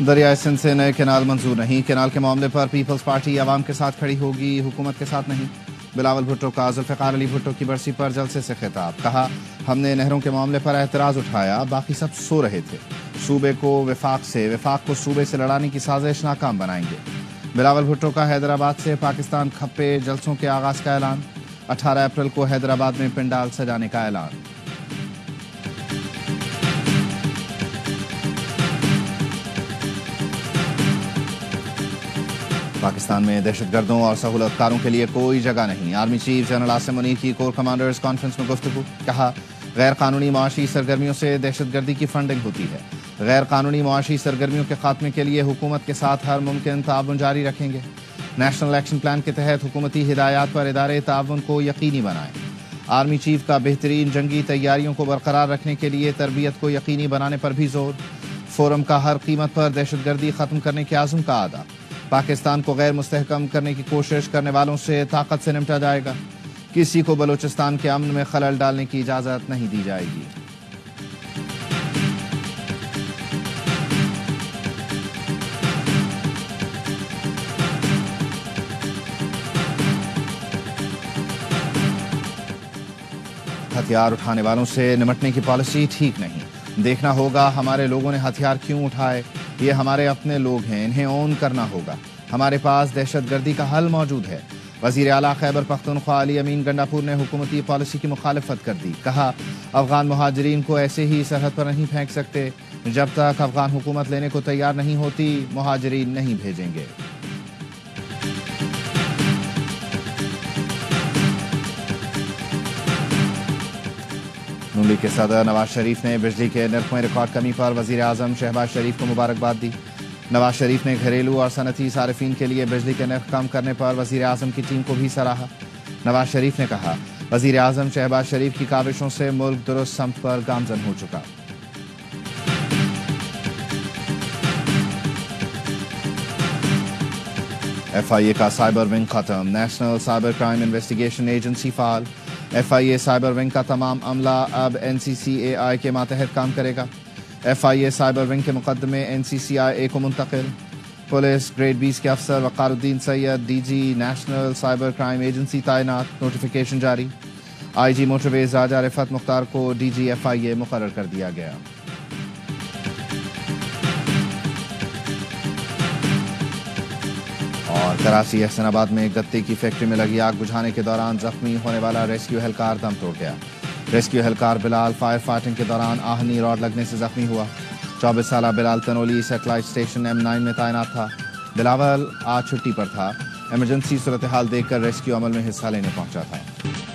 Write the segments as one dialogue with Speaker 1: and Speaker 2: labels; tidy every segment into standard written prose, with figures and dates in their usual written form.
Speaker 1: दरियाए सिंध से नए कैनाल मंजूर नहीं। कैनाल के मामले पर पीपल्स पार्टी अवाम के साथ खड़ी होगी, हुकूमत के साथ नहीं। बिलावल भुट्टो का जुल्फ़िकार अली भुट्टो की बरसी पर जलसे से खिताब। कहा, हमने नहरों के मामले पर एतराज़ उठाया, बाकी सब सो रहे थे। सूबे को वफाक को सूबे से लड़ाने की साजिश नाकाम बनाएंगे। बिलावल भुट्टो का हैदराबाद से पाकिस्तान खप्पे जलसों के आगाज़ का ऐलान। 18 अप्रैल को हैदराबाद में पिंडाल सजाने का ऐलान। पाकिस्तान में दहशतगर्दों और सहूलतकारों के लिए कोई जगह नहीं। Army chief general Asim Munir की कोर कमांडर्स कॉन्फ्रेंस में गुफ्तगू। कहा, गैर कानूनी मुआशी सरगर्मियों से दहशतगर्दी की फंडिंग होती है। गैर कानूनी मुआशी सरगर्मियों के खात्मे के लिए हुकूमत के साथ हर मुमकिन ताउन जारी रखेंगे। नेशनल एक्शन प्लान के तहत हुकूमती हिदायत पर इदारे ताउन को यकीनी बनाएं। आर्मी चीफ का बेहतरीन जंगी तैयारियों को बरकरार रखने के लिए तरबियत को यकीनी बनाने पर भी जोर। फोरम का हर कीमत पर दहशतगर्दी खत्म करने के आज़म का आदा। पाकिस्तान को गैर मुस्तहकम करने की कोशिश करने वालों से ताकत से निपटा जाएगा। किसी को बलूचिस्तान के अमन में खलल डालने की इजाज़त नहीं दी जाएगी। हथियार उठाने वालों से निपटने की पॉलिसी ठीक नहीं। देखना होगा हमारे लोगों ने हथियार क्यों उठाए। ये हमारे अपने लोग हैं, इन्हें ओन करना होगा। हमारे पास दहशतगर्दी का हल मौजूद है। वज़ीर आला खैबर पख्तूनख्वा अली अमीन गंडापुर ने हुकूमती पॉलिसी की मुखालफत कर दी। कहा, अफगान मुहाजिरीन को ऐसे ही सरहद पर नहीं फेंक सकते। जब तक अफगान हुकूमत लेने को तैयार नहीं होती, मुहाजिरीन नहीं भेजेंगे। नून लीग के सदर नवाज शरीफ ने बिजली के नर्ख में रिकॉर्ड कमी पर वज़ीर आज़म शहबाज शरीफ को मुबारकबाद दी। नवाज शरीफ ने घरेलू और सनती सारिफीन के लिए बिजली के नर्ख कम करने पर वज़ीर आज़म की टीम को भी सराहा। नवाज शरीफ ने कहा, वज़ीर आज़म शहबाज शरीफ की काविशों से मुल्क दुरुस्त समत पर गामजन हो चुका। FIA का साइबर विंग खत्म। National cyber crime investigation agency फाल। FIA साइबर विंग का तमाम अमला अब NCCAI के मातहत काम करेगा। FIA साइबर विंग के मुकदमे NCCIA को मुंतकिल। पुलिस ग्रेड 20 के अफसर Waqaruddin Syed DG national cyber crime agency तैनात। नोटिफिकेशन जारी। IG मोटरवेज राजा रिफत मुख्तार को DG FIA मुकर्रर कर दिया गया। और कराची एहसनाबाद में गत्ते की फैक्ट्री में लगी आग बुझाने के दौरान जख्मी होने वाला रेस्क्यू एहलकार दम तोड़ गया। रेस्क्यू एहलकार बिलाल फायर फाइटिंग के दौरान आहनी रॉड लगने से जख्मी हुआ। 24 साला Bilal Tanoli satellite station M9 में तैनात था। बिलावल आज छुट्टी पर था। इमरजेंसी सूरत हाल देखकर रेस्क्यू अमल में हिस्सा लेने पहुंचा था।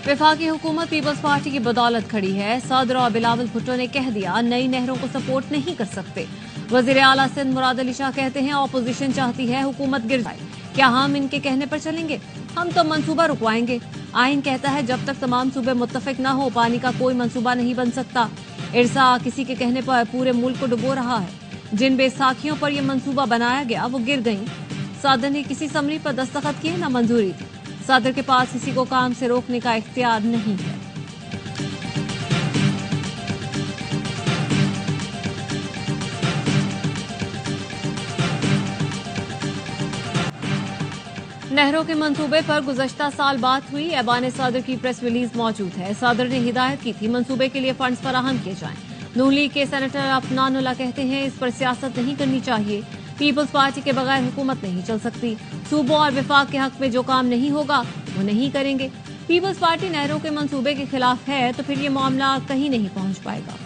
Speaker 2: वफाकी हुकूमत पीपल्स पार्टी की बदौलत खड़ी है। सदर और बिलावल भुट्टो ने कह दिया, नई नहरों को सपोर्ट नहीं कर सकते। वजीर आला सिंध मुराद अली शाह कहते हैं, ऑपोजिशन चाहती है हुकूमत गिर जाए। क्या हम इनके कहने पर चलेंगे? हम तो मंसूबा रुकवाएंगे। आइन कहता है, जब तक तमाम सूबे मुत्तफिक न हो, पानी का कोई मंसूबा नहीं बन सकता। इरसा किसी के कहने पर पूरे मुल्क को डुबो रहा है। जिन बेसाखियों पर यह मंसूबा बनाया गया वो गिर गईं। सदर ने किसी समरी पर दस्तखत किए न मंजूरी थी। सदर के पास किसी को काम से रोकने का इख्तियार नहीं है। नहरों के मंसूबे पर गुज़श्ता साल बात हुई। ऐवान सदर की प्रेस रिलीज मौजूद है। सदर ने हिदायत की थी मंसूबे के लिए फंड्स फराहम किए जाएं। नून लीग के सेनेटर अफनानुल्लाह कहते हैं, इस पर सियासत नहीं करनी चाहिए। पीपल्स पार्टी के बगैर हुकूमत नहीं चल सकती। सूबों और विफाक के हक में जो काम नहीं होगा वो नहीं करेंगे। पीपल्स पार्टी नहरों के मंसूबे के खिलाफ है तो फिर ये मामला कहीं नहीं पहुंच पाएगा।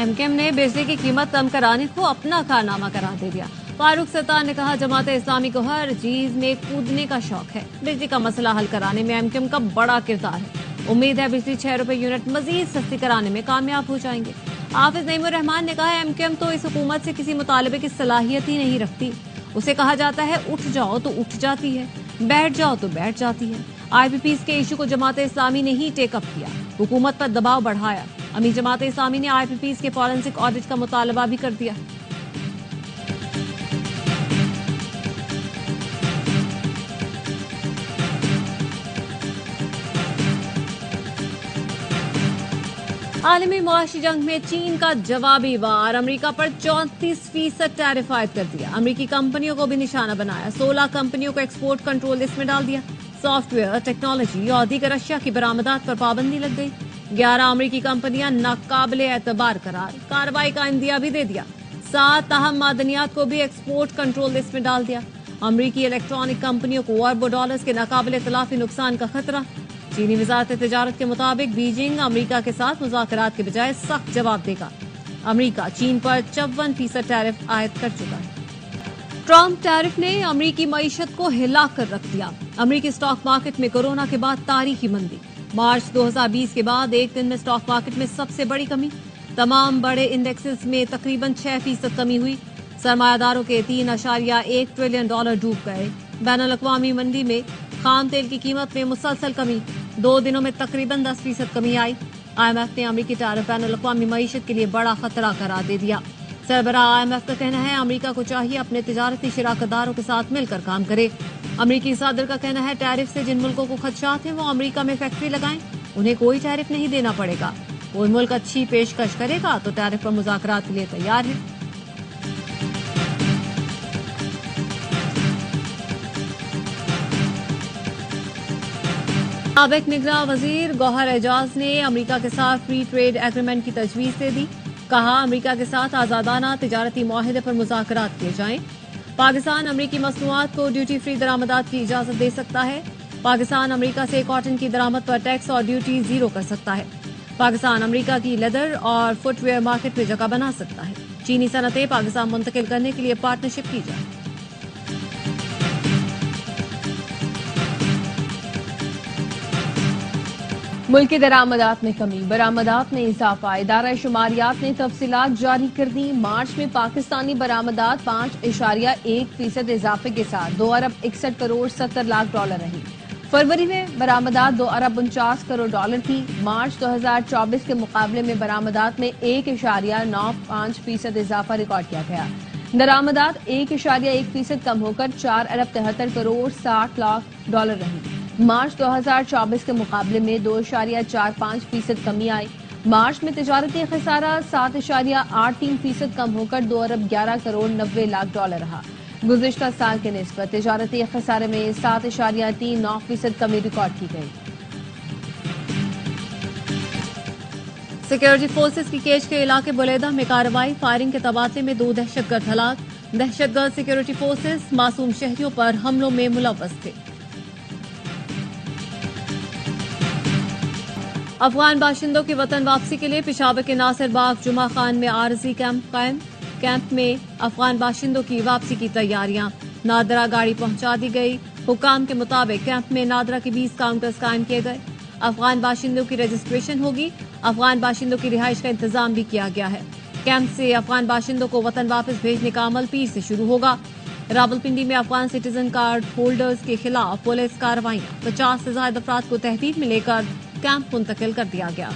Speaker 2: MKM ने बिजली की कीमत कम कराने को अपना कारनामा करार दे दिया। फारूक सत्तार ने कहा, जमात इस्लामी को हर चीज में कूदने का शौक है। बिजली का मसला हल कराने में MKM का बड़ा किरदार है। उम्मीद है बिजली 6 रुपए यूनिट मजीद सस्ती कराने में कामयाब हो जाएंगे। हाफिज नईमुर रहमान ने कहा, MKM तो इस हुकूमत से किसी मुतालबे की सलाहियत ही नहीं रखती। उसे कहा जाता है उठ जाओ तो उठ जाती है, बैठ जाओ तो बैठ जाती है। IPPs के इशू को जमात इस्लामी ने ही टेकअप किया, हुकूमत पर दबाव बढ़ाया। अमीर जमात इस्लामी ने IPPs के फॉरेंसिक ऑडिट का मुतालबा भी कर दिया। عالمی معاشی جنگ میں چین کا جوابی وار، امریکہ پر 34% ٹیرف عائد کر دیا۔ امریکی کمپنیوں کو بھی نشانہ بنایا، 16 کمپنیوں کو ایکسپورٹ کنٹرول لسٹ میں ڈال دیا۔ سافٹ ویئر، ٹیکنالوجی اور دیگر اشیاء کی برآمدات پر پابندی لگ گئی۔ 11 امریکی کمپنیاں ناقابل اعتبار قرار، کارروائی کا عندیہ بھی دے دیا۔ 7 اہم معدنیات کو بھی ایکسپورٹ کنٹرول لسٹ میں ڈال دیا۔ امریکی الیکٹرانک کمپنیوں کو اربوں ڈالرز کے ناقابل تلافی نقصان کا خطرہ۔ چینی وزارت تجارت کے مطابق بیجنگ امریکہ کے ساتھ مذاکرات کے بجائے سخت جواب دے گا۔ امریکہ چین پر 54% ٹیرف عائد کر چکا ہے۔ ٹرمپ ٹیرف نے امریکی معیشت کو ہلا کر رکھ دیا۔ امریکی اسٹاک مارکیٹ میں کورونا کے بعد تاریخی مندی۔ مارچ 2020 کے بعد ایک دن میں اسٹاک مارکیٹ میں سب سے بڑی کمی۔ تمام بڑے انڈیکسز میں تقریباً 6% کمی ہوئی۔ سرمایہ داروں کے $3.1 ٹریلین ڈوب گئے۔ بین الاقوامی منڈی میں خام تیل کی قیمت میں مسلسل کمی، 2 دنوں میں تقریباً 10% کمی آئی۔ IMF نے امریکی ٹیرف بین الاقوامی معیشت کے لیے بڑا خطرہ قرار دے دیا۔ سربراہ IMF کا کہنا ہے امریکہ کو چاہیے اپنے تجارتی شراکت داروں کے ساتھ مل کر کام کرے۔ امریکی صدر کا کہنا ہے ٹیرف سے جن ملکوں کو خدشات ہیں وہ امریکہ میں فیکٹری لگائیں، انہیں کوئی ٹیرف نہیں دینا پڑے گا۔ کوئی ملک اچھی پیشکش کرے گا تو ٹیرف پر مذاکرات کے لیے تیار ہے۔ سابق نگراں وزیر گوہر اعجاز نے امریکہ کے ساتھ فری ٹریڈ ایگریمنٹ کی تجویز دے دی۔ کہا امریکہ کے ساتھ آزادانہ تجارتی معاہدے پر مذاکرات کیے جائیں۔ پاکستان امریکی مصنوعات کو ڈیوٹی فری درآمدات کی اجازت دے سکتا ہے۔ پاکستان امریکہ سے کاٹن کی درآمد پر ٹیکس اور ڈیوٹی 0 کر سکتا ہے۔ پاکستان امریکہ کی لیدر اور فٹ ویئر مارکیٹ میں جگہ بنا سکتا ہے۔ چینی صنعتیں پاکستان منتقل کرنے کے لیے پارٹنرشپ کی جائے۔
Speaker 3: ملکی درآمدات میں کمی، برآمدات میں اضافہ۔ ادارہ شماریات نے تفصیلات جاری کر دی۔ مارچ میں پاکستانی برآمدات 5.1% اضافے کے ساتھ 2 ارب 61 کروڑ 70 لاکھ ڈالر رہی۔ فروری میں برآمدات 2 ارب 49 کروڑ ڈالر تھی۔ مارچ 2024 کے مقابلے میں برآمدات میں 1.95% اضافہ ریکارڈ کیا گیا۔ درآمدات 1.1% کم ہو کر 4 ارب 73 کروڑ 60 لاکھ ڈالر رہی۔ مارچ 2024 کے مقابلے میں 2.45% کمی آئی۔ مارچ میں تجارتی خسارہ 7.83% کم ہو کر 2 ارب 11 کروڑ 90 لاکھ ڈالر رہا۔ گزشتہ سال کے نسبت تجارتی خسارے میں 7.39% کمی ریکارڈ کی گئی۔
Speaker 2: سیکورٹی فورسز کی کیچ کے علاقے بلیدہ میں کارروائی، فائرنگ کے تبادلے میں 2 دہشت گرد ہلاک۔ دہشت گرد سیکورٹی فورسز معصوم شہریوں پر حملوں میں ملوث تھے۔ افغان باشندوں کی وطن واپسی کے لیے پشاور کے ناصر باغ جمعہ خان میں عارضی کیمپ قائم۔ کیمپ میں افغان باشندوں کی واپسی کی تیاریاں، نادرا گاڑی پہنچا دی گئی۔ حکام کے مطابق کیمپ میں نادرا کے 20 کاؤنٹرز قائم کیے گئے۔ افغان باشندوں کی رجسٹریشن ہوگی۔ افغان باشندوں کی رہائش کا انتظام بھی کیا گیا ہے۔ کیمپ سے افغان باشندوں کو وطن واپس بھیجنے کا عمل پیر سے شروع ہوگا۔ راولپنڈی میں افغان سٹیزن کارڈ ہولڈرز کے خلاف پولیس کارروائیاں، 50 سے زائد افراد کو تحویل میں لے کر کیمپ منتقل کر دیا گیا۔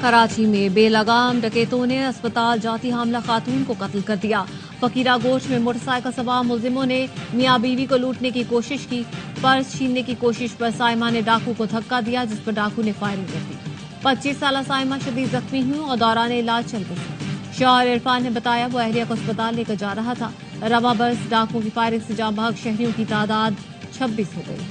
Speaker 2: کراچی میں بے لگام ڈکیتوں نے اسپتال جاتی حاملہ خاتون کو قتل کر دیا۔ فقیرہ گوشت میں موٹر سائیکل سوار ملزموں نے میاں بیوی کو لوٹنے کی کوشش کی۔ پرس چھیننے کی کوشش پر سائمہ نے ڈاکو کو دھکا دیا، جس پر ڈاکو نے فائرنگ کر دی۔ 25 سالہ سائمہ شدید زخمی ہوئی اور دوران علاج چل گئی۔ شوہر عرفان نے بتایا وہ اہلیہ کو اسپتال لے کر جا رہا تھا۔ رواں برس ڈاکو کی فائرنگ سے جاں بحق شہریوں کی تعداد 26 ہو گئی۔